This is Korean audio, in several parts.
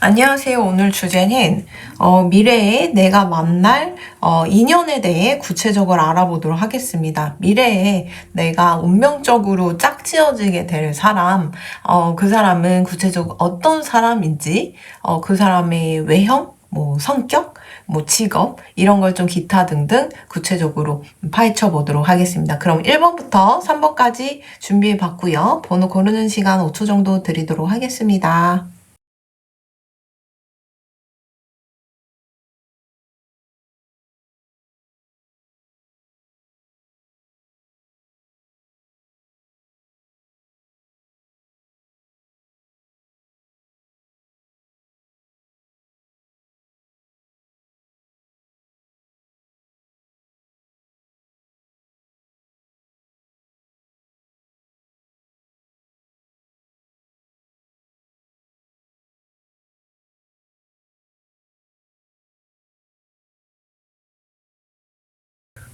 안녕하세요. 오늘 주제는 미래에 내가 만날 인연에 대해 구체적으로 알아보도록 하겠습니다. 미래에 내가 운명적으로 짝지어지게 될 사람, 그 사람은 구체적으로 어떤 사람인지, 그 사람의 외형, 뭐 성격, 뭐 직업 이런 걸 좀 기타 등등 구체적으로 파헤쳐 보도록 하겠습니다. 그럼 1번부터 3번까지 준비해 봤고요. 번호 고르는 시간 5초 정도 드리도록 하겠습니다.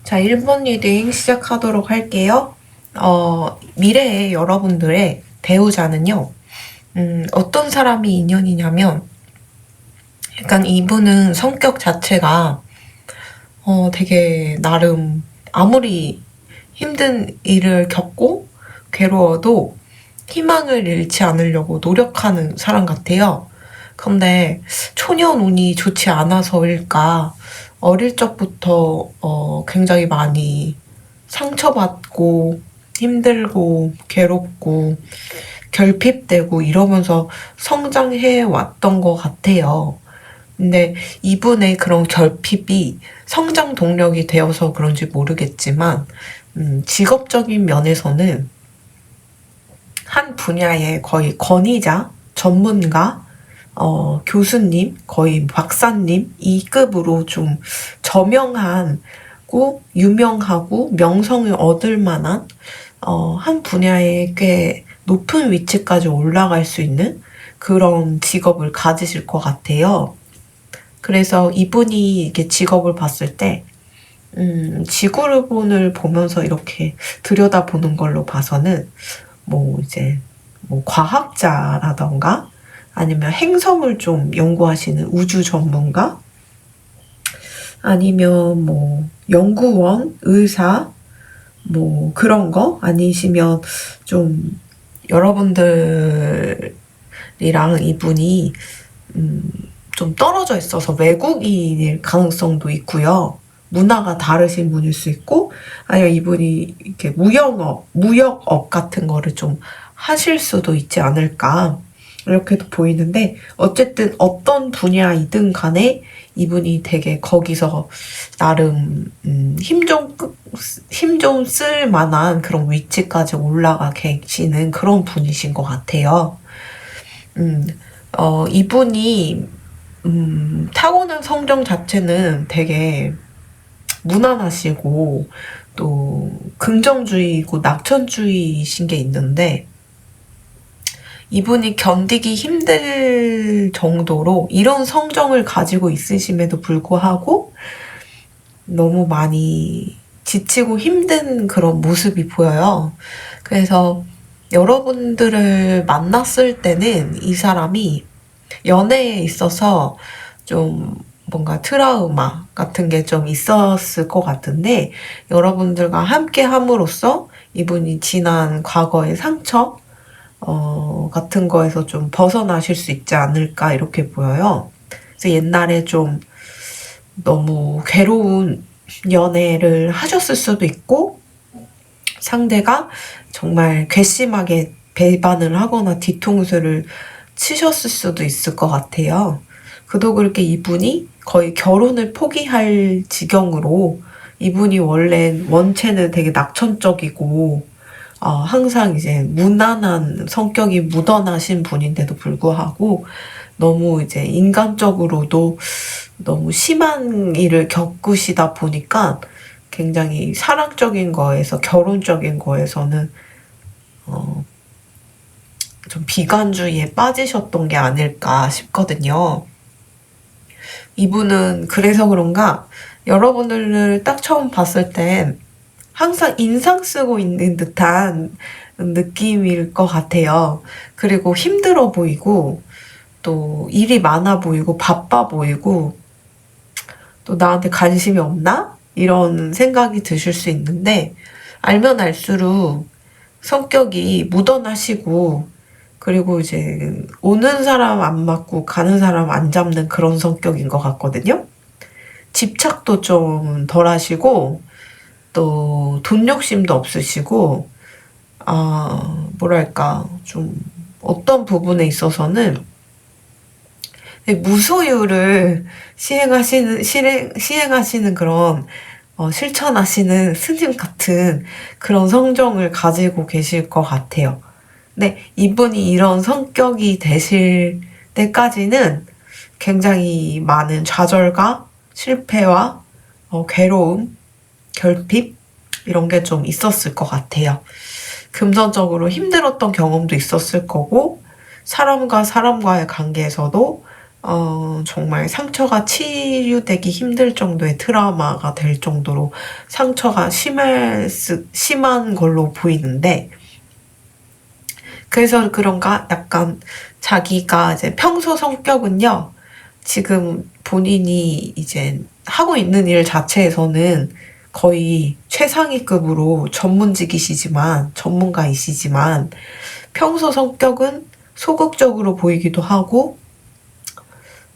자, 1번 리딩 시작하도록 할게요. 미래의 여러분들의 배우자는요, 어떤 사람이 인연이냐면, 약간 이분은 성격 자체가, 되게 나름, 아무리 힘든 일을 겪고 괴로워도 희망을 잃지 않으려고 노력하는 사람 같아요. 근데 초년운이 좋지 않아서일까 어릴 적부터 굉장히 많이 상처받고 힘들고 괴롭고 결핍되고 이러면서 성장해 왔던 것 같아요. 근데 이분의 그런 결핍이 성장 동력이 되어서 그런지 모르겠지만 직업적인 면에서는 한 분야의 거의 권위자, 전문가, 교수님, 거의 박사님 이 급으로 좀 저명하고 유명하고 명성을 얻을 만한 한 분야에 꽤 높은 위치까지 올라갈 수 있는 그런 직업을 가지실 것 같아요. 그래서 이분이 이렇게 직업을 봤을 때 지구본을 보면서 이렇게 들여다보는 걸로 봐서는 뭐 이제 뭐 과학자라던가 아니면 행성을 좀 연구하시는 우주 전문가 아니면 뭐 연구원, 의사 뭐 그런 거 아니시면 좀 여러분들이랑 이분이 좀 떨어져 있어서 외국인일 가능성도 있고요. 문화가 다르신 분일 수 있고, 아니면 이분이 이렇게 무역업 같은 거를 좀 하실 수도 있지 않을까. 이렇게도 보이는데, 어쨌든 어떤 분야이든 간에 이분이 되게 거기서 나름, 힘 좀 쓸 만한 그런 위치까지 올라가 계시는 그런 분이신 것 같아요. 이분이 타고난 성정 자체는 되게 무난하시고 또 긍정주의고 낙천주의이신 게 있는데 이분이 견디기 힘들 정도로 이런 성정을 가지고 있으심에도 불구하고 너무 많이 지치고 힘든 그런 모습이 보여요. 그래서 여러분들을 만났을 때는 이 사람이 연애에 있어서 좀 뭔가 트라우마 같은 게 좀 있었을 것 같은데 여러분들과 함께 함으로써 이분이 지난 과거의 상처 같은 거에서 좀 벗어나실 수 있지 않을까 이렇게 보여요. 그래서 옛날에 좀 너무 괴로운 연애를 하셨을 수도 있고 상대가 정말 괘씸하게 배반을 하거나 뒤통수를 치셨을 수도 있을 것 같아요. 그도 그렇게 이분이 거의 결혼을 포기할 지경으로 이분이 원래 원체는 되게 낙천적이고 항상 이제 무난한 성격이 묻어나신 분인데도 불구하고 너무 이제 인간적으로도 너무 심한 일을 겪으시다 보니까 굉장히 사랑적인 거에서 결혼적인 거에서는 좀 비관주의에 빠지셨던 게 아닐까 싶거든요. 이분은 그래서 그런가 여러분들을 딱 처음 봤을 땐 항상 인상 쓰고 있는 듯한 느낌일 것 같아요. 그리고 힘들어 보이고 또 일이 많아 보이고 바빠 보이고 또 나한테 관심이 없나? 이런 생각이 드실 수 있는데 알면 알수록 성격이 무던하시고 그리고 이제 오는 사람 안 맞고 가는 사람 안 잡는 그런 성격인 것 같거든요. 집착도 좀 덜 하시고 또 돈 욕심도 없으시고 뭐랄까 좀 어떤 부분에 있어서는 무소유를 시행하시는 그런 실천하시는 스님 같은 그런 성정을 가지고 계실 것 같아요. 근데 이분이 이런 성격이 되실 때까지는 굉장히 많은 좌절과 실패와 괴로움, 결핍 이런 게 좀 있었을 것 같아요. 금전적으로 힘들었던 경험도 있었을 거고 사람과 사람과의 관계에서도 정말 상처가 치유되기 힘들 정도의 트라우마가 될 정도로 상처가 심한 걸로 보이는데 그래서 그런가 약간 자기가 이제 평소 성격은요 지금 본인이 이제 하고 있는 일 자체에서는 거의 최상위급으로 전문가이시지만 평소 성격은 소극적으로 보이기도 하고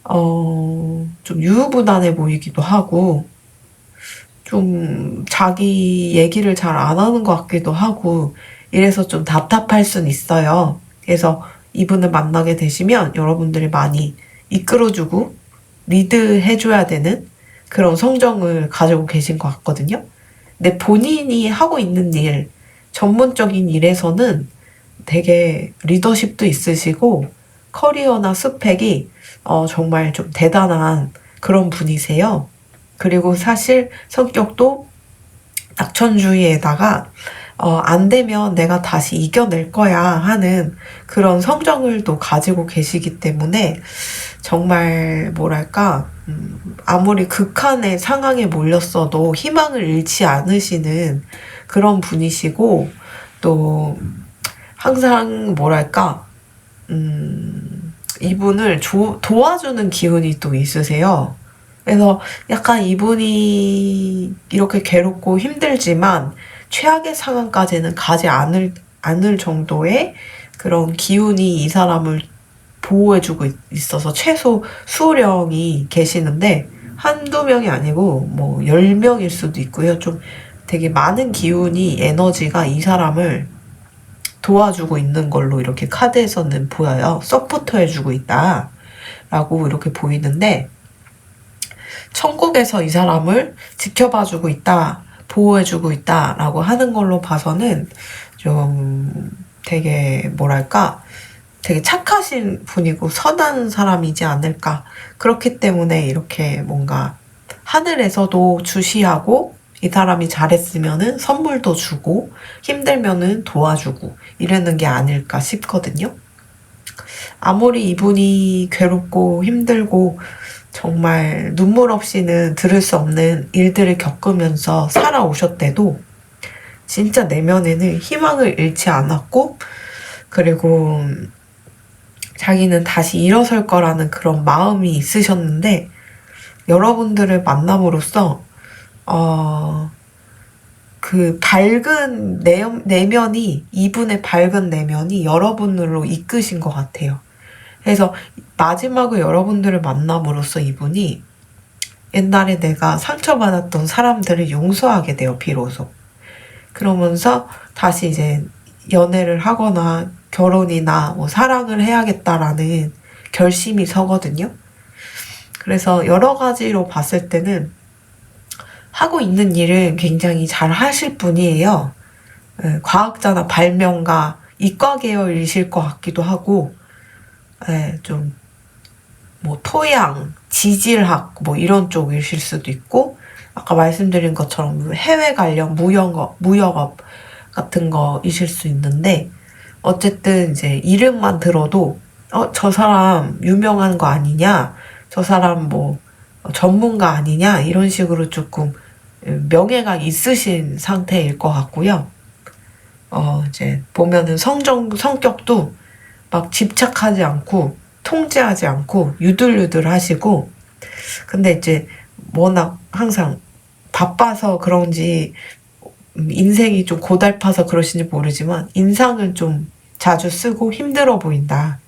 좀 유부단해 보이기도 하고 좀 자기 얘기를 잘 안 하는 것 같기도 하고 이래서 좀 답답할 순 있어요. 그래서 이분을 만나게 되시면 여러분들이 많이 이끌어주고 리드해줘야 되는 그런 성정을 가지고 계신 것 같거든요. 근데 본인이 하고 있는 일, 전문적인 일에서는 되게 리더십도 있으시고 커리어나 스펙이 정말 좀 대단한 그런 분이세요. 그리고 사실 성격도 낙천주의에다가 안 되면 내가 다시 이겨낼 거야 하는 그런 성정을 또 가지고 계시기 때문에 정말 뭐랄까 아무리 극한의 상황에 몰렸어도 희망을 잃지 않으시는 그런 분이시고 또 항상 뭐랄까 이분을 도와주는 기운이 또 있으세요. 그래서 약간 이분이 이렇게 괴롭고 힘들지만 최악의 상황까지는 가지 않을 정도의 그런 기운이 이 사람을 보호해주고 있어서 최소 수령이 계시는데 한두 명이 아니고 뭐 10명일 수도 있고요. 좀 되게 많은 기운이 에너지가 이 사람을 도와주고 있는 걸로 이렇게 카드에서는 보여요. 서포터해주고 있다 라고 이렇게 보이는데 천국에서 이 사람을 지켜봐주고 있다, 보호해주고 있다라고 하는 걸로 봐서는 좀 되게 뭐랄까 되게 착하신 분이고 선한 사람이지 않을까. 그렇기 때문에 이렇게 뭔가 하늘에서도 주시하고 이 사람이 잘했으면은 선물도 주고 힘들면은 도와주고 이러는 게 아닐까 싶거든요. 아무리 이분이 괴롭고 힘들고 정말 눈물 없이는 들을 수 없는 일들을 겪으면서 살아오셨대도 진짜 내면에는 희망을 잃지 않았고 그리고 자기는 다시 일어설 거라는 그런 마음이 있으셨는데 여러분들을 만남으로써 그 밝은 내면이 이분의 밝은 내면이 여러분으로 이끄신 것 같아요. 그래서 마지막으로 여러분들을 만남으로써 이분이 옛날에 내가 상처받았던 사람들을 용서하게 돼요, 비로소. 그러면서 다시 이제 연애를 하거나 결혼이나 뭐 사랑을 해야겠다라는 결심이 서거든요. 그래서 여러 가지로 봤을 때는 하고 있는 일을 굉장히 잘 하실 분이에요. 과학자나 발명가, 이과 계열이실 것 같기도 하고, 좀, 뭐, 토양, 지질학, 뭐, 이런 쪽이실 수도 있고, 아까 말씀드린 것처럼 해외 관련 무역업 같은 거이실 수 있는데, 어쨌든 이제 이름만 들어도, 저 사람 유명한 거 아니냐? 저 사람 뭐, 전문가 아니냐? 이런 식으로 조금 명예가 있으신 상태일 것 같고요. 이제 보면은 성격도 막 집착하지 않고 통제하지 않고 유들유들 하시고, 근데 이제 워낙 항상 바빠서 그런지 인생이 좀 고달파서 그러신지 모르지만 인상은 좀 자주 쓰고 힘들어 보인다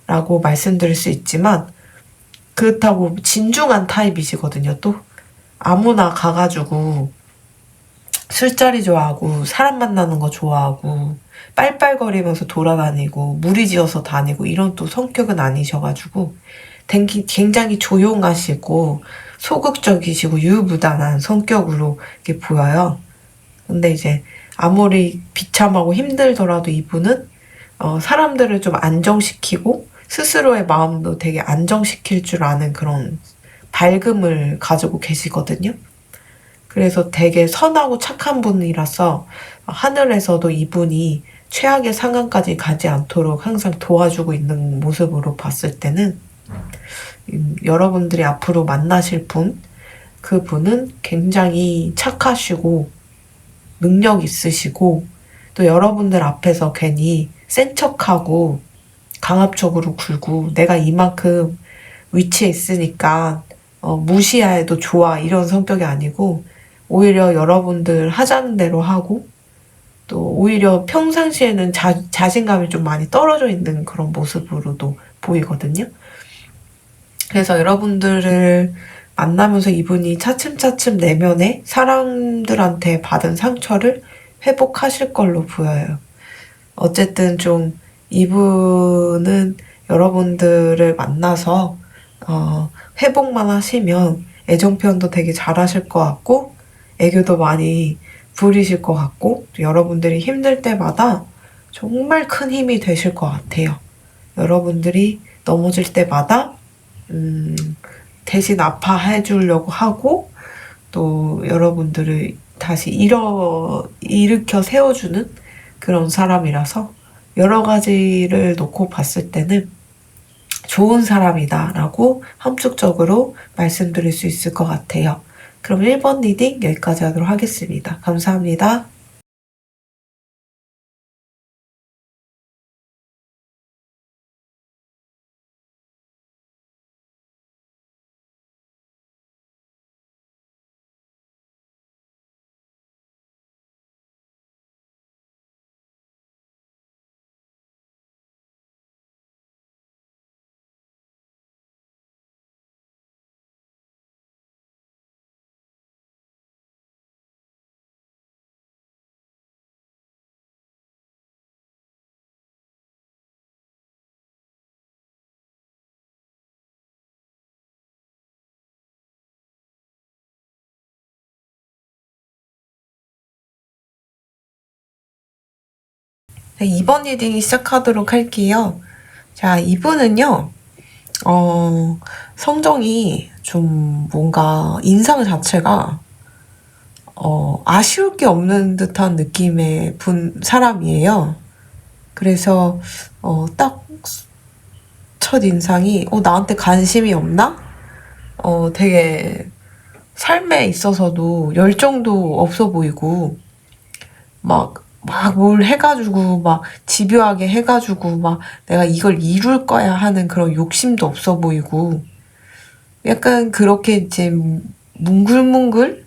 라고 말씀드릴 수 있지만, 그렇다고 진중한 타입이시거든요. 또 아무나 가가지고 술자리 좋아하고 사람 만나는 거 좋아하고 빨빨거리면서 돌아다니고 무리지어서 다니고 이런 또 성격은 아니셔가지고 굉장히 조용하시고 소극적이시고 유유부단한 성격으로 이렇게 보여요. 근데 이제 아무리 비참하고 힘들더라도 이분은 사람들을 좀 안정시키고 스스로의 마음도 되게 안정시킬 줄 아는 그런 밝음을 가지고 계시거든요. 그래서 되게 선하고 착한 분이라서 하늘에서도 이분이 최악의 상황까지 가지 않도록 항상 도와주고 있는 모습으로 봤을 때는 여러분들이 앞으로 만나실 분, 그분은 굉장히 착하시고 능력 있으시고 또 여러분들 앞에서 괜히 센 척하고 강압적으로 굴고 내가 이만큼 위치에 있으니까 무시해도 좋아 이런 성격이 아니고, 오히려 여러분들 하자는 대로 하고 또 오히려 평상시에는 자신감이 좀 많이 떨어져 있는 그런 모습으로도 보이거든요. 그래서 여러분들을 만나면서 이분이 차츰차츰 내면에 사람들한테 받은 상처를 회복하실 걸로 보여요. 어쨌든 좀 이분은 여러분들을 만나서 회복만 하시면 애정 표현도 되게 잘하실 것 같고 애교도 많이 부리실 것 같고, 여러분들이 힘들 때마다 정말 큰 힘이 되실 것 같아요. 여러분들이 넘어질 때마다 대신 아파해 주려고 하고 또 여러분들을 다시 일으켜 세워주는 그런 사람이라서 여러 가지를 놓고 봤을 때는 좋은 사람이다 라고 함축적으로 말씀드릴 수 있을 것 같아요. 그럼 1번 리딩 여기까지 하도록 하겠습니다. 감사합니다. 네, 2번 리딩 시작하도록 할게요. 자, 이분은요, 성정이 좀 뭔가 인상 자체가 아쉬울 게 없는 듯한 느낌의 사람이에요. 그래서 딱 첫 인상이 나한테 관심이 없나? 되게 삶에 있어서도 열정도 없어 보이고 막 뭘 해가지고 막 집요하게 해가지고 막 내가 이걸 이룰 거야 하는 그런 욕심도 없어 보이고, 약간 그렇게 이제 뭉글뭉글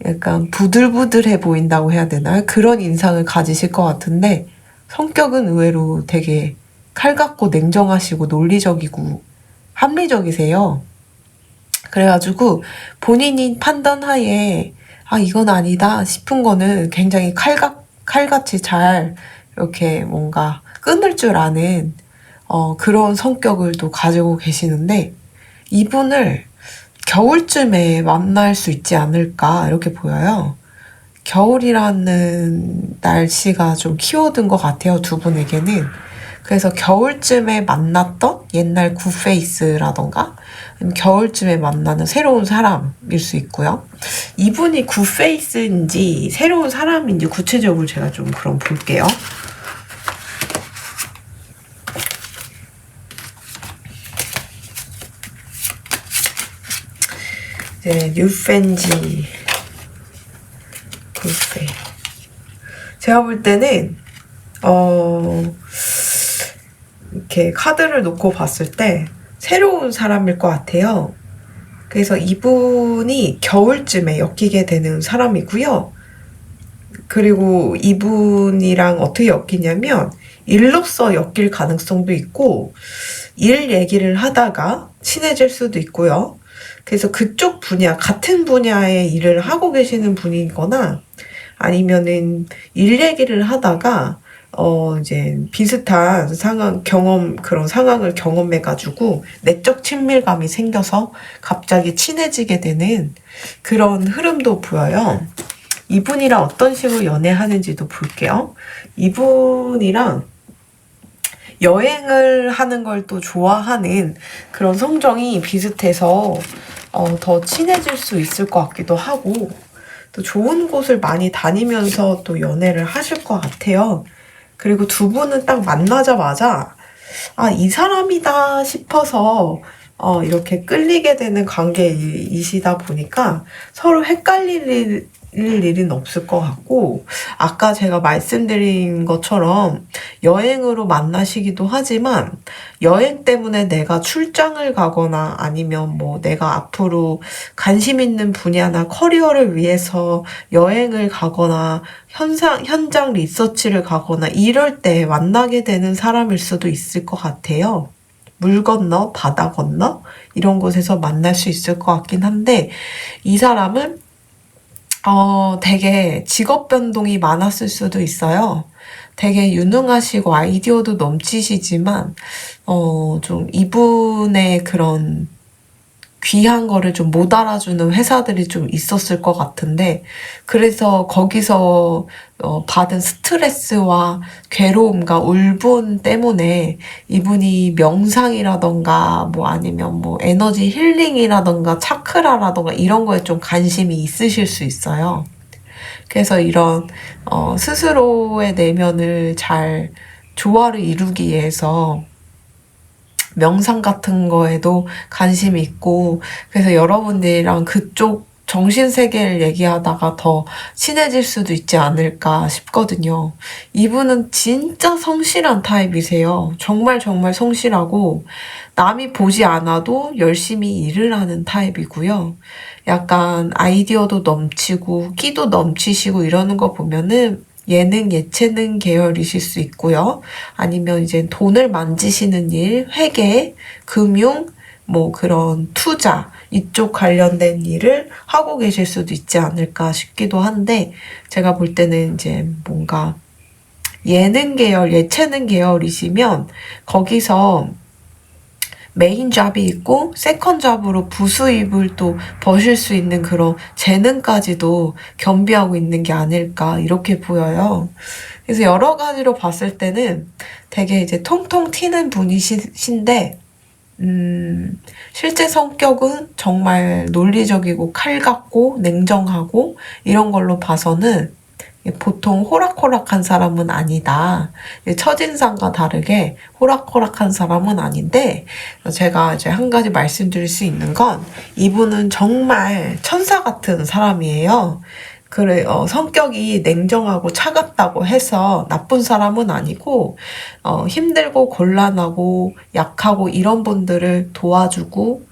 약간 부들부들해 보인다고 해야 되나? 그런 인상을 가지실 것 같은데 성격은 의외로 되게 칼같고 냉정하시고 논리적이고 합리적이세요. 그래가지고 본인이 판단하에 이건 아니다 싶은 거는 굉장히 칼같이 잘 이렇게 뭔가 끊을 줄 아는 그런 성격을 또 가지고 계시는데, 이분을 겨울쯤에 만날 수 있지 않을까 이렇게 보여요. 겨울이라는 날씨가 좀 키워든 것 같아요, 두 분에게는. 그래서 겨울쯤에 만났던 옛날 굿페이스라던가 겨울쯤에 만나는 새로운 사람일 수 있고요. 이분이 굿페이스인지 새로운 사람인지 구체적으로 제가 좀 그럼 볼게요. 이제 뉴팬지 굿페이. 제가 볼 때는 이렇게 카드를 놓고 봤을 때 새로운 사람일 것 같아요. 그래서 이분이 겨울쯤에 엮이게 되는 사람이고요. 그리고 이분이랑 어떻게 엮이냐면 일로서 엮일 가능성도 있고 일 얘기를 하다가 친해질 수도 있고요. 그래서 그쪽 분야, 같은 분야의 일을 하고 계시는 분이거나 아니면은 일 얘기를 하다가 이제 비슷한 그런 상황을 경험해가지고 내적 친밀감이 생겨서 갑자기 친해지게 되는 그런 흐름도 보여요. 이분이랑 어떤 식으로 연애하는지도 볼게요. 이분이랑 여행을 하는 걸 또 좋아하는 그런 성정이 비슷해서 더 친해질 수 있을 것 같기도 하고 또 좋은 곳을 많이 다니면서 또 연애를 하실 것 같아요. 그리고 두 분은 딱 만나자마자 이 사람이다 싶어서 이렇게 끌리게 되는 관계이시다 보니까 서로 헷갈릴 일은 없을 것 같고 아까 제가 말씀드린 것처럼 여행으로 만나시기도 하지만 여행 때문에 내가 출장을 가거나 아니면 뭐 내가 앞으로 관심 있는 분야나 커리어를 위해서 여행을 가거나 현장 리서치를 가거나 이럴 때 만나게 되는 사람일 수도 있을 것 같아요. 물 건너, 바다 건너 이런 곳에서 만날 수 있을 것 같긴 한데 이 사람은 되게 직업 변동이 많았을 수도 있어요. 되게 유능하시고 아이디어도 넘치시지만, 좀 이분의 그런 귀한 거를 좀 못 알아주는 회사들이 좀 있었을 것 같은데, 그래서 거기서 받은 스트레스와 괴로움과 울분 때문에 이분이 명상이라던가, 뭐 아니면 뭐 에너지 힐링이라던가 차크라라던가 이런 거에 좀 관심이 있으실 수 있어요. 그래서 이런, 스스로의 내면을 잘 조화를 이루기 위해서 명상 같은 거에도 관심이 있고 그래서 여러분들이랑 그쪽 정신세계를 얘기하다가 더 친해질 수도 있지 않을까 싶거든요. 이분은 진짜 성실한 타입이세요. 정말 정말 성실하고 남이 보지 않아도 열심히 일을 하는 타입이고요. 약간 아이디어도 넘치고 끼도 넘치시고 이러는 거 보면은 예능, 예체능 계열이실 수 있고요. 아니면 이제 돈을 만지시는 일, 회계, 금융, 뭐 그런 투자, 이쪽 관련된 일을 하고 계실 수도 있지 않을까 싶기도 한데, 제가 볼 때는 이제 뭔가 예능 계열, 예체능 계열이시면 거기서 메인 잡이 있고 세컨 잡으로 부수입을 또 버실 수 있는 그런 재능까지도 겸비하고 있는 게 아닐까 이렇게 보여요. 그래서 여러 가지로 봤을 때는 되게 이제 통통 튀는 분이신데 실제 성격은 정말 논리적이고 칼같고 냉정하고 이런 걸로 봐서는 보통 호락호락한 사람은 아니다. 첫인상과 다르게 호락호락한 사람은 아닌데 제가 이제 한 가지 말씀드릴 수 있는 건 이분은 정말 천사 같은 사람이에요. 그래, 성격이 냉정하고 차갑다고 해서 나쁜 사람은 아니고, 힘들고 곤란하고 약하고 이런 분들을 도와주고,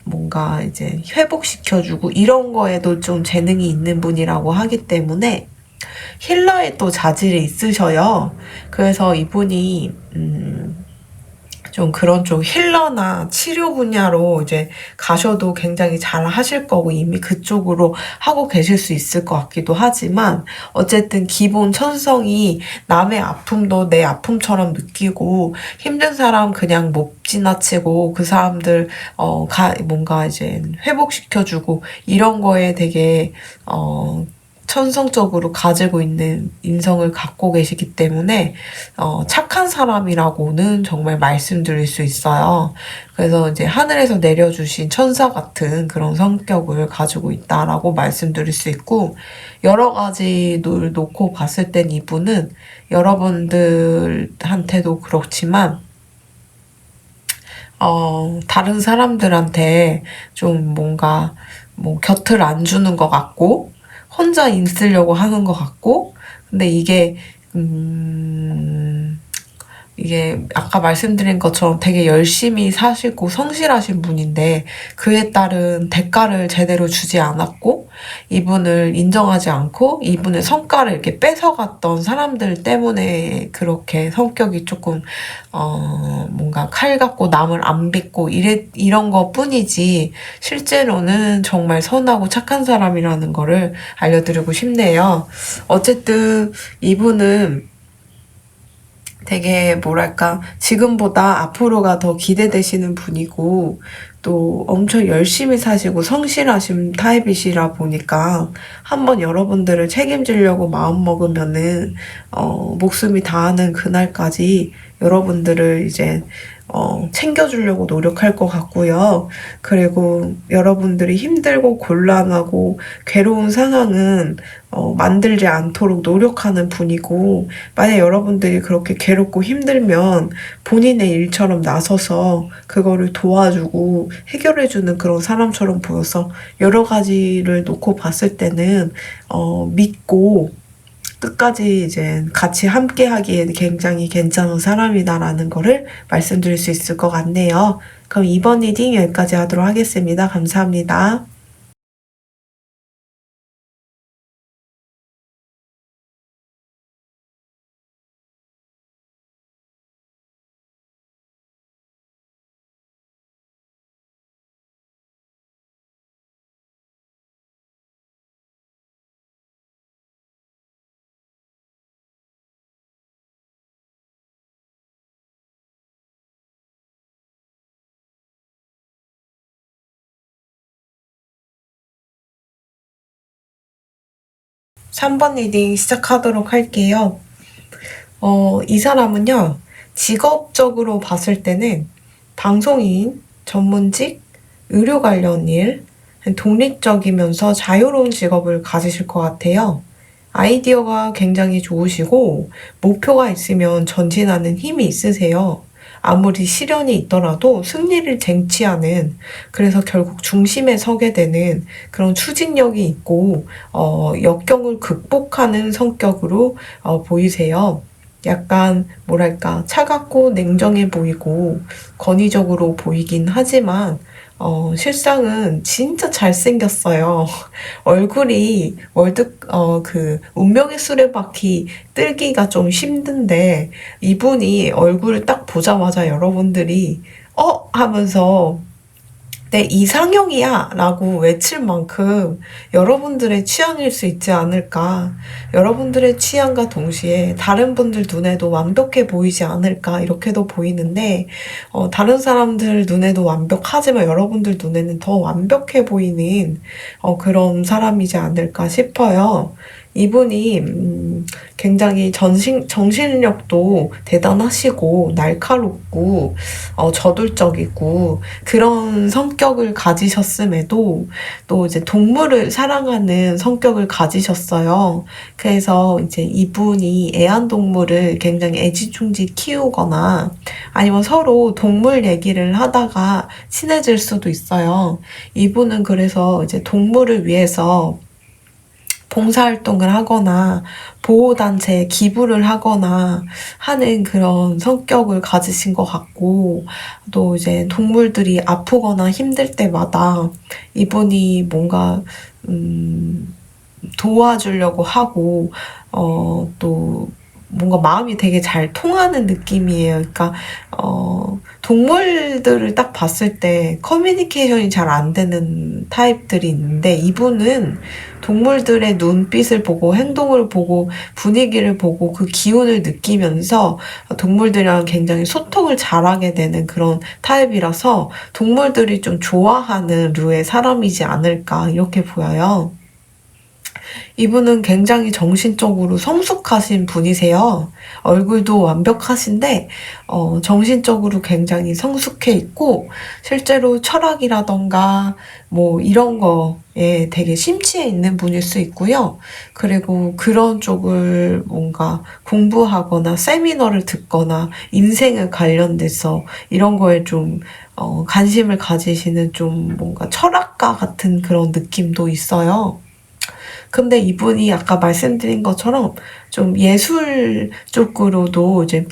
뭔가 이제 회복시켜주고 이런 거에도 좀 재능이 있는 분이라고 하기 때문에 힐러의 또 자질이 있으셔요. 그래서 이분이 좀 그런 쪽 힐러나 치료 분야로 이제 가셔도 굉장히 잘 하실 거고 이미 그쪽으로 하고 계실 수 있을 것 같기도 하지만 어쨌든 기본 천성이 남의 아픔도 내 아픔처럼 느끼고 힘든 사람 그냥 못 지나치고 그 사람들 뭔가 이제 회복시켜주고 이런 거에 되게 천성적으로 가지고 있는 인성을 갖고 계시기 때문에 착한 사람이라고는 정말 말씀드릴 수 있어요. 그래서 이제 하늘에서 내려주신 천사 같은 그런 성격을 가지고 있다라고 말씀드릴 수 있고 여러 가지를 놓고 봤을 땐 이분은 여러분들한테도 그렇지만 다른 사람들한테 좀 뭔가 뭐 곁을 안 주는 것 같고 혼자 있으려고 하는 것 같고 근데 이게 이게 아까 말씀드린 것처럼 되게 열심히 사시고 성실하신 분인데 그에 따른 대가를 제대로 주지 않았고 이분을 인정하지 않고 이분의 성과를 이렇게 뺏어갔던 사람들 때문에 그렇게 성격이 조금 뭔가 칼 같고 남을 안 믿고 이런 것 뿐이지 실제로는 정말 선하고 착한 사람이라는 거를 알려드리고 싶네요. 어쨌든 이분은 되게 뭐랄까 지금보다 앞으로가 더 기대되시는 분이고 또 엄청 열심히 사시고 성실하신 타입이시라 보니까 한번 여러분들을 책임지려고 마음먹으면은 목숨이 다하는 그날까지 여러분들을 이제 챙겨주려고 노력할 것 같고요. 그리고 여러분들이 힘들고 곤란하고 괴로운 상황은 만들지 않도록 노력하는 분이고, 만약 여러분들이 그렇게 괴롭고 힘들면 본인의 일처럼 나서서 그거를 도와주고 해결해주는 그런 사람처럼 보여서 여러 가지를 놓고 봤을 때는 믿고 끝까지 이제 같이 함께 하기에는 굉장히 괜찮은 사람이다라는 거를 말씀드릴 수 있을 것 같네요. 그럼 이번 리딩 여기까지 하도록 하겠습니다. 감사합니다. 3번 리딩 시작하도록 할게요. 이 사람은요, 직업적으로 봤을 때는 방송인, 전문직, 의료 관련 일, 독립적이면서 자유로운 직업을 가지실 것 같아요. 아이디어가 굉장히 좋으시고, 목표가 있으면 전진하는 힘이 있으세요. 아무리 시련이 있더라도 승리를 쟁취하는, 그래서 결국 중심에 서게 되는 그런 추진력이 있고, 역경을 극복하는 성격으로 보이세요. 약간 뭐랄까 차갑고 냉정해 보이고 권위적으로 보이긴 하지만 실상은 진짜 잘생겼어요. 얼굴이 그 운명의 수레바퀴 뜨기가 좀 힘든데 이분이 얼굴을 딱 보자마자 여러분들이 하면서 내 이상형이야 라고 외칠 만큼 여러분들의 취향일 수 있지 않을까. 여러분들의 취향과 동시에 다른 분들 눈에도 완벽해 보이지 않을까 이렇게도 보이는데 다른 사람들 눈에도 완벽하지만 여러분들 눈에는 더 완벽해 보이는 그런 사람이지 않을까 싶어요. 이분이 굉장히 정신력도 대단하시고 날카롭고 저돌적이고 그런 성격을 가지셨음에도 또 이제 동물을 사랑하는 성격을 가지셨어요. 그래서 이제 이분이 애완동물을 굉장히 애지중지 키우거나 아니면 서로 동물 얘기를 하다가 친해질 수도 있어요. 이분은 그래서 이제 동물을 위해서 봉사활동을 하거나 보호단체에 기부를 하거나 하는 그런 성격을 가지신 것 같고 또 이제 동물들이 아프거나 힘들 때마다 이분이 뭔가 도와주려고 하고 또 뭔가 마음이 되게 잘 통하는 느낌이에요. 그러니까 동물들을 딱 봤을 때 커뮤니케이션이 잘 안 되는 타입들이 있는데 이분은 동물들의 눈빛을 보고 행동을 보고 분위기를 보고 그 기운을 느끼면서 동물들이랑 굉장히 소통을 잘하게 되는 그런 타입이라서 동물들이 좀 좋아하는 류의 사람이지 않을까 이렇게 보여요. 이분은 굉장히 정신적으로 성숙하신 분이세요. 얼굴도 완벽하신데 정신적으로 굉장히 성숙해 있고 실제로 철학이라던가 뭐 이런 거에 되게 심취해 있는 분일 수 있고요. 그리고 그런 쪽을 뭔가 공부하거나 세미나를 듣거나 인생을 관련돼서 이런 거에 좀 관심을 가지시는 좀 뭔가 철학가 같은 그런 느낌도 있어요. 근데 이분이 아까 말씀드린 것처럼 좀 예술 쪽으로도 이제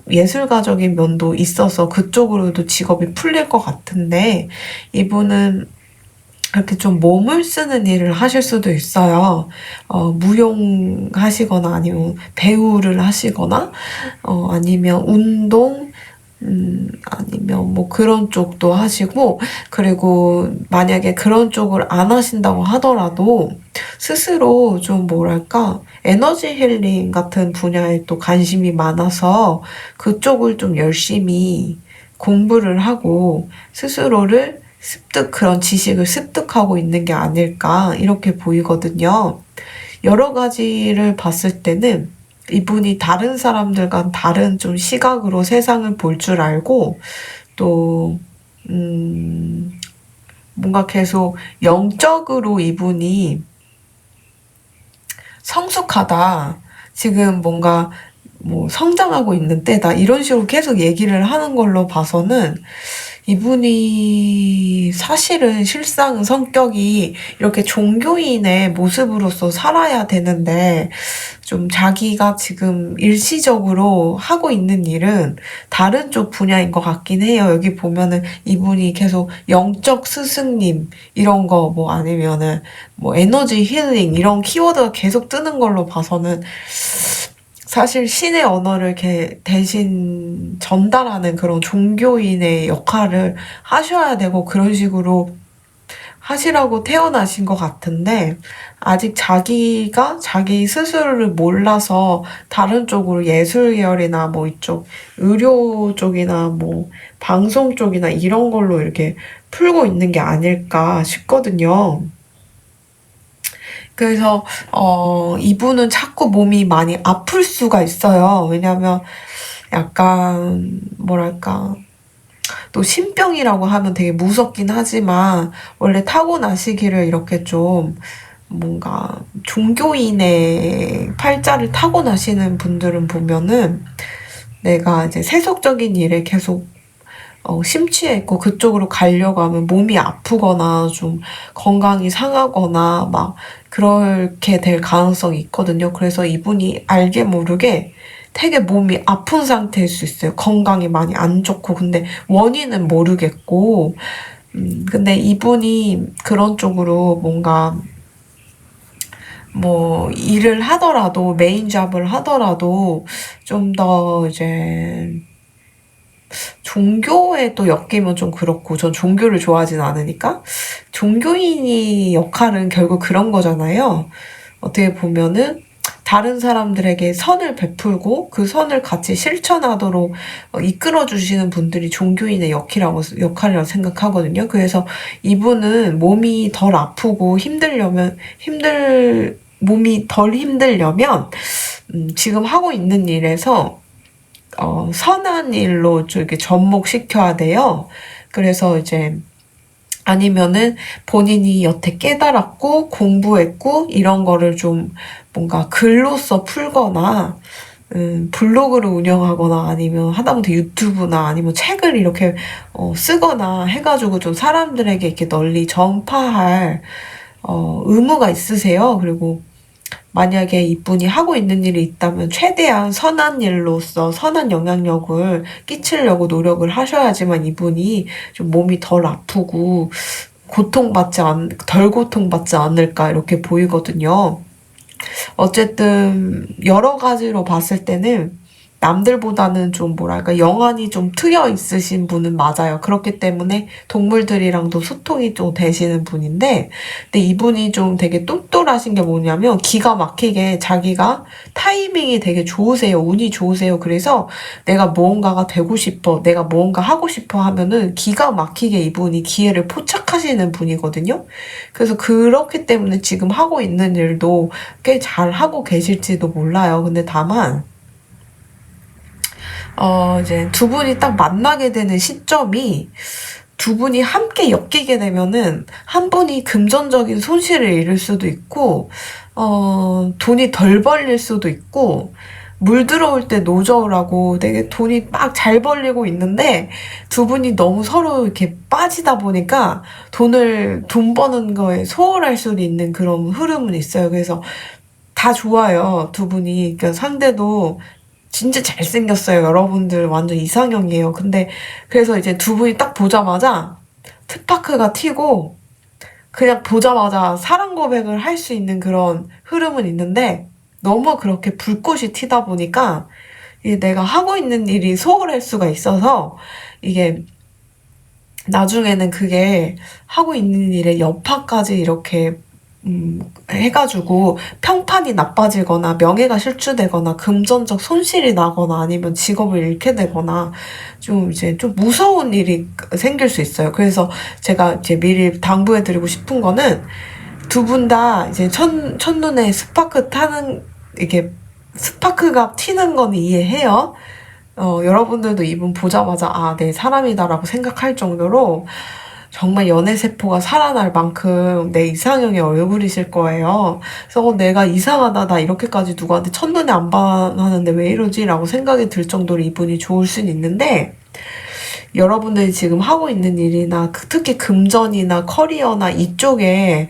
예술가적인 면도 있어서 그쪽으로도 직업이 풀릴 것 같은데, 이분은 이렇게 좀 몸을 쓰는 일을 하실 수도 있어요. 무용하시거나 아니면 배우를 하시거나, 아니면 운동, 아니면 뭐 그런 쪽도 하시고, 그리고 만약에 그런 쪽을 안 하신다고 하더라도 스스로 좀 뭐랄까, 에너지 힐링 같은 분야에 또 관심이 많아서 그쪽을 좀 열심히 공부를 하고 스스로를 그런 지식을 습득하고 있는 게 아닐까, 이렇게 보이거든요. 여러 가지를 봤을 때는 이분이 다른 사람들과 다른 좀 시각으로 세상을 볼 줄 알고, 또, 뭔가 계속 영적으로 이분이 성숙하다, 지금 뭔가 뭐 성장하고 있는 때다, 이런 식으로 계속 얘기를 하는 걸로 봐서는 이분이 사실은 실상 성격이 이렇게 종교인의 모습으로서 살아야 되는데, 좀 자기가 지금 일시적으로 하고 있는 일은 다른 쪽 분야인 것 같긴 해요. 여기 보면은 이분이 계속 영적 스승님 이런 거, 뭐 아니면은 뭐 에너지 힐링 이런 키워드가 계속 뜨는 걸로 봐서는 사실 신의 언어를 이렇게 대신 전달하는 그런 종교인의 역할을 하셔야 되고 그런 식으로 하시라고 태어나신 것 같은데, 아직 자기가 자기 스스로를 몰라서 다른 쪽으로 예술 계열이나 뭐 이쪽 의료 쪽이나 뭐 방송 쪽이나 이런 걸로 이렇게 풀고 있는 게 아닐까 싶거든요. 그래서 이분은 자꾸 몸이 많이 아플 수가 있어요. 왜냐면 약간 뭐랄까, 또 신병이라고 하면 되게 무섭긴 하지만 원래 타고나시기를 이렇게 좀 뭔가 종교인의 팔자를 타고나시는 분들은 보면은 내가 이제 세속적인 일에 계속 심취해 있고 그쪽으로 가려고 하면 몸이 아프거나 좀 건강이 상하거나 막 그렇게 될 가능성이 있거든요. 그래서 이분이 알게 모르게 되게 몸이 아픈 상태일 수 있어요. 건강이 많이 안 좋고. 근데 원인은 모르겠고. 근데 이분이 그런 쪽으로 뭔가 뭐 일을 하더라도, 메인 잡을 하더라도 좀 더 이제 종교에 또 엮이면 좀 그렇고, 전 종교를 좋아하진 않으니까. 종교인이 역할은 결국 그런 거잖아요. 어떻게 보면은 다른 사람들에게 선을 베풀고 그 선을 같이 실천하도록 이끌어 주시는 분들이 종교인의 역할이라고 생각하거든요. 그래서 이분은 몸이 덜 아프고 몸이 덜 힘들려면 지금 하고 있는 일에서 선한 일로 좀 이렇게 접목시켜야 돼요. 그래서 이제 아니면은 본인이 여태 깨달았고 공부했고 이런 거를 좀 뭔가 글로써 풀거나, 블로그를 운영하거나 아니면 하다못해 유튜브나 아니면 책을 이렇게 쓰거나 해가지고 좀 사람들에게 이렇게 널리 전파할 의무가 있으세요. 그리고 만약에 이분이 하고 있는 일이 있다면 최대한 선한 일로서 선한 영향력을 끼치려고 노력을 하셔야지만 이분이 좀 몸이 덜 아프고 덜 고통받지 않을까, 이렇게 보이거든요. 어쨌든 여러 가지로 봤을 때는 남들보다는 좀 뭐랄까 영안이 좀 트여 있으신 분은 맞아요. 그렇기 때문에 동물들이랑도 소통이 좀 되시는 분인데, 근데 이분이 좀 되게 똘똘하신 게 뭐냐면 기가 막히게 자기가 타이밍이 되게 좋으세요. 운이 좋으세요. 그래서 내가 무언가가 되고 싶어, 내가 무언가 하고 싶어 하면은 기가 막히게 이분이 기회를 포착하시는 분이거든요. 그래서 그렇기 때문에 지금 하고 있는 일도 꽤 잘 하고 계실지도 몰라요. 근데 다만 이제 두 분이 딱 만나게 되는 시점이, 두 분이 함께 엮이게 되면은 한 분이 금전적인 손실을 입을 수도 있고, 돈이 덜 벌릴 수도 있고, 물 들어올 때 노저우라고 되게 돈이 막 잘 벌리고 있는데 두 분이 너무 서로 이렇게 빠지다 보니까 돈 버는 거에 소홀할 수도 있는 그런 흐름은 있어요. 그래서 다 좋아요. 두 분이. 그러니까 상대도 진짜 잘생겼어요. 여러분들 완전 이상형이에요. 근데 그래서 이제 두 분이 딱 보자마자 스파크가 튀고 그냥 보자마자 사랑 고백을 할 수 있는 그런 흐름은 있는데 너무 그렇게 불꽃이 튀다 보니까 이게 내가 하고 있는 일이 소홀할 수가 있어서 이게 나중에는 그게 하고 있는 일에 여파까지 이렇게 해가지고 평판이 나빠지거나 명예가 실추되거나 금전적 손실이 나거나 아니면 직업을 잃게 되거나 좀 이제 좀 무서운 일이 생길 수 있어요. 그래서 제가 이제 미리 당부해드리고 싶은 거는 두 분 다 이제 첫눈에 스파크 타는 이게 스파크가 튀는 건 이해해요. 여러분들도 이분 보자마자 아, 내 사람이다라고 생각할 정도로 정말 연애세포가 살아날 만큼 내 이상형의 얼굴이실 거예요. 그래서 내가 이상하다, 나 이렇게까지 누구한테 첫눈에 안 반하는데 왜 이러지? 라고 생각이 들 정도로 이분이 좋을 순 있는데 여러분들이 지금 하고 있는 일이나 특히 금전이나 커리어나 이쪽에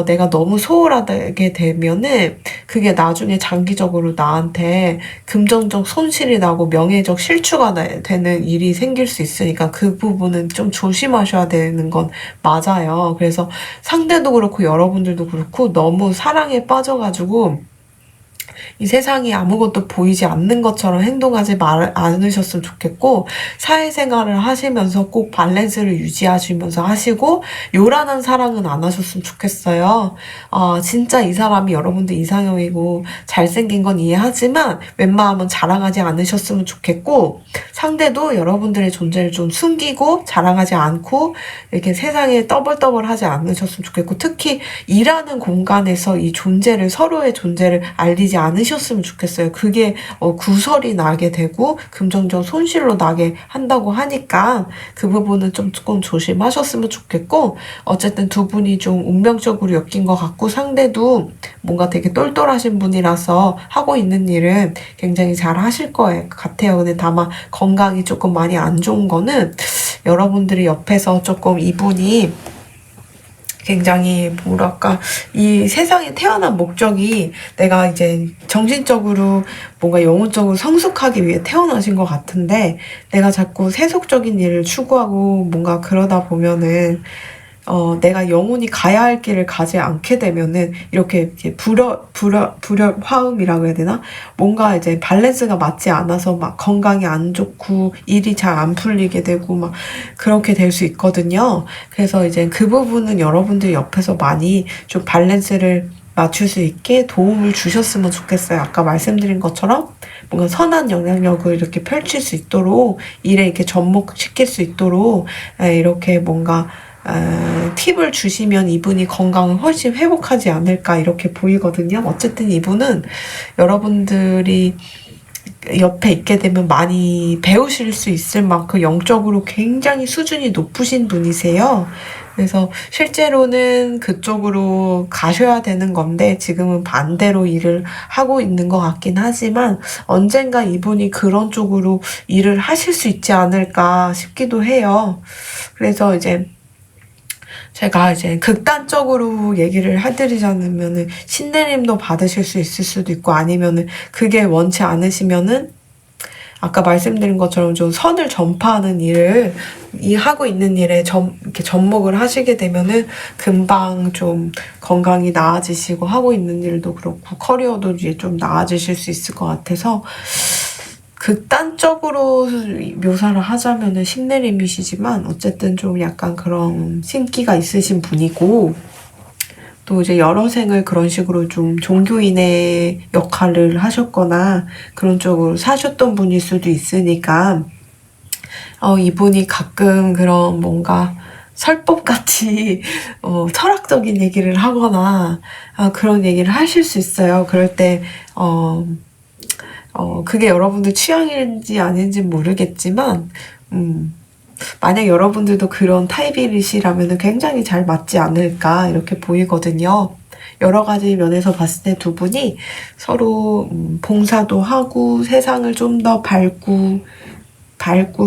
내가 너무 소홀하게 되면은 그게 나중에 장기적으로 나한테 금전적 손실이 나고 명예적 실추가 되는 일이 생길 수 있으니까 그 부분은 좀 조심하셔야 되는 건 맞아요. 그래서 상대도 그렇고 여러분들도 그렇고 너무 사랑에 빠져가지고 이 세상이 아무것도 보이지 않는 것처럼 행동하지 않으셨으면 좋겠고 사회생활을 하시면서 꼭 밸런스를 유지하시면서 하시고 요란한 사랑은 안 하셨으면 좋겠어요. 진짜 이 사람이 여러분들 이상형이고 잘생긴 건 이해하지만 웬만하면 자랑하지 않으셨으면 좋겠고 상대도 여러분들의 존재를 좀 숨기고 자랑하지 않고 이렇게 세상에 떠벌떠벌하지 않으셨으면 좋겠고 특히 일하는 공간에서 이 존재를 서로의 존재를 알리지 않으셨으면 좋겠어요. 그게 구설이 나게 되고 금전적 손실로 나게 한다고 하니까 그 부분은 좀 조금 조심하셨으면 좋겠고 어쨌든 두 분이 좀 운명적으로 엮인 것 같고 상대도 뭔가 되게 똘똘하신 분이라서 하고 있는 일은 굉장히 잘 하실 것 같아요. 근데 다만 건강이 조금 많이 안 좋은 거는 여러분들이 옆에서 조금 이분이 굉장히 뭐랄까 이 세상에 태어난 목적이 내가 이제 정신적으로 뭔가 영혼적으로 성숙하기 위해 태어나신 것 같은데 내가 자꾸 세속적인 일을 추구하고 뭔가 그러다 보면은 내가 영혼이 가야 할 길을 가지 않게 되면은 이렇게 불협화음이라고 해야 되나? 뭔가 이제 밸런스가 맞지 않아서 막 건강이 안 좋고 일이 잘 안 풀리게 되고 막 그렇게 될 수 있거든요. 그래서 이제 그 부분은 여러분들 옆에서 많이 좀 밸런스를 맞출 수 있게 도움을 주셨으면 좋겠어요. 아까 말씀드린 것처럼 뭔가 선한 영향력을 이렇게 펼칠 수 있도록 일에 이렇게 접목시킬 수 있도록 이렇게 뭔가 팁을 주시면 이분이 건강을 훨씬 회복하지 않을까 이렇게 보이거든요. 어쨌든 이분은 여러분들이 옆에 있게 되면 많이 배우실 수 있을 만큼 영적으로 굉장히 수준이 높으신 분이세요. 그래서 실제로는 그쪽으로 가셔야 되는 건데 지금은 반대로 일을 하고 있는 것 같긴 하지만 언젠가 이분이 그런 쪽으로 일을 하실 수 있지 않을까 싶기도 해요. 그래서 이제 제가 이제 극단적으로 얘기를 해드리자면은 신내림도 받으실 수 있을 수도 있고 아니면은 그게 원치 않으시면은 아까 말씀드린 것처럼 좀 선을 전파하는 일을 하고 있는 일에 이렇게 접목을 하시게 되면은 금방 좀 건강이 나아지시고 하고 있는 일도 그렇고 커리어도 이제 좀 나아지실 수 있을 것 같아서 극단적으로 묘사를 하자면은 신내림이시지만 어쨌든 좀 약간 그런 신기가 있으신 분이고 또 이제 여러 생을 그런 식으로 좀 종교인의 역할을 하셨거나 그런 쪽으로 사셨던 분일 수도 있으니까 이분이 가끔 그런 뭔가 설법같이 철학적인 얘기를 하거나 그런 얘기를 하실 수 있어요. 그럴 때 그게 여러분들 취향인지 아닌지 모르겠지만, 만약 여러분들도 그런 타입이시라면 굉장히 잘 맞지 않을까, 이렇게 보이거든요. 여러 가지 면에서 봤을 때 두 분이 서로 봉사도 하고 세상을 좀 더 밝고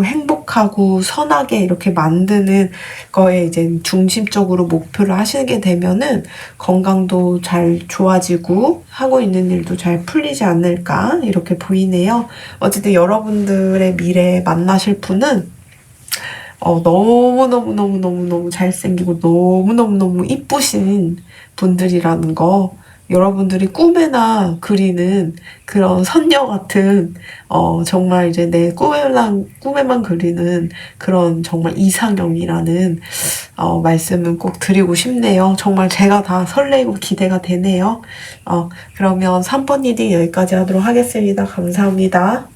행복하고 선하게 이렇게 만드는 거에 이제 중심적으로 목표를 하시게 되면은 건강도 잘 좋아지고 하고 있는 일도 잘 풀리지 않을까 이렇게 보이네요. 어쨌든 여러분들의 미래에 만나실 분은 너무너무너무너무너무 잘생기고 너무너무너무 이쁘신 분들이라는 거, 여러분들이 꿈에나 그리는 그런 선녀 같은 정말 이제 내 꿈에만 그리는 그런 정말 이상형이라는 말씀은 꼭 드리고 싶네요. 정말 제가 다 설레고 기대가 되네요. 그러면 3번 리딩 여기까지 하도록 하겠습니다. 감사합니다.